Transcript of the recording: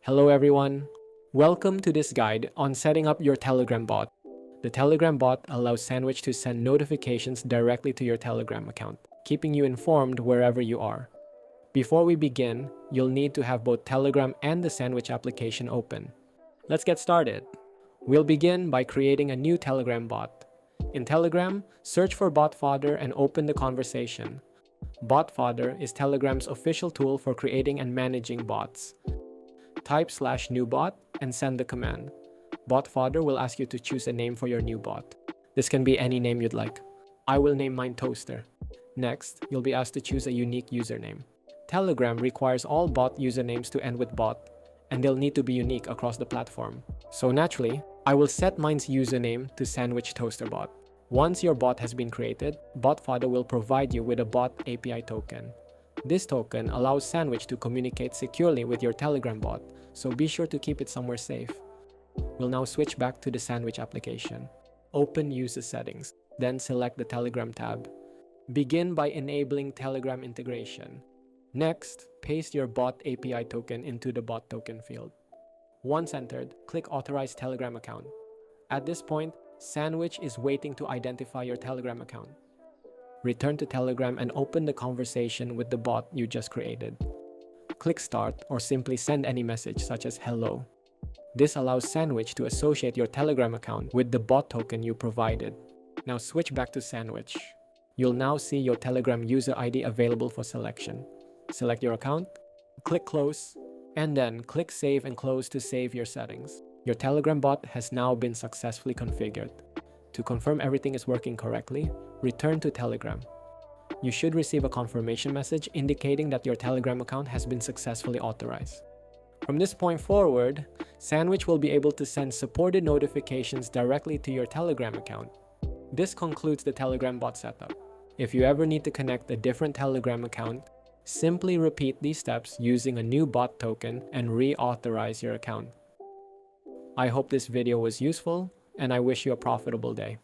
Hello everyone. Welcome to this guide on setting up your Telegram bot. The Telegram bot allows Sandwich to send notifications directly to your Telegram account, keeping you informed wherever you are. Before we begin, you'll need to have both Telegram and the Sandwich application open. Let's get started. We'll begin by creating a new Telegram bot. In Telegram, search for BotFather and open the conversation. BotFather is Telegram's official tool for creating and managing bots. Type /new bot and send the command. BotFather will ask you to choose a name for your new bot. This can be any name you'd like. I will name mine Toaster. Next, you'll be asked to choose a unique username. Telegram requires all bot usernames to end with bot, and they'll need to be unique across the platform. So naturally, I will set mine's username to Sandwich Toaster Bot. Once your bot has been created, BotFather will provide you with a bot API token. This token allows Sandwich to communicate securely with your Telegram bot, so be sure to keep it somewhere safe. We'll now switch back to the Sandwich application. Open User Settings, then select the Telegram tab. Begin by enabling Telegram integration. Next, paste your bot API token into the bot token field. Once entered, click Authorize Telegram account. At this point, Sandwich is waiting to identify your Telegram account. Return to Telegram and open the conversation with the bot you just created. Click Start or simply send any message such as hello. This allows Sandwich to associate your Telegram account with the bot token you provided. Now switch back to Sandwich. You'll now see your Telegram user ID available for selection. Select your account, click Close, and then click Save and Close to save your settings. Your Telegram bot has now been successfully configured. To confirm everything is working correctly, return to Telegram. You should receive a confirmation message indicating that your Telegram account has been successfully authorized. From this point forward, Sandwich will be able to send supported notifications directly to your Telegram account. This concludes the Telegram bot setup. If you ever need to connect a different Telegram account, simply repeat these steps using a new bot token and reauthorize your account. I hope this video was useful, and I wish you a profitable day.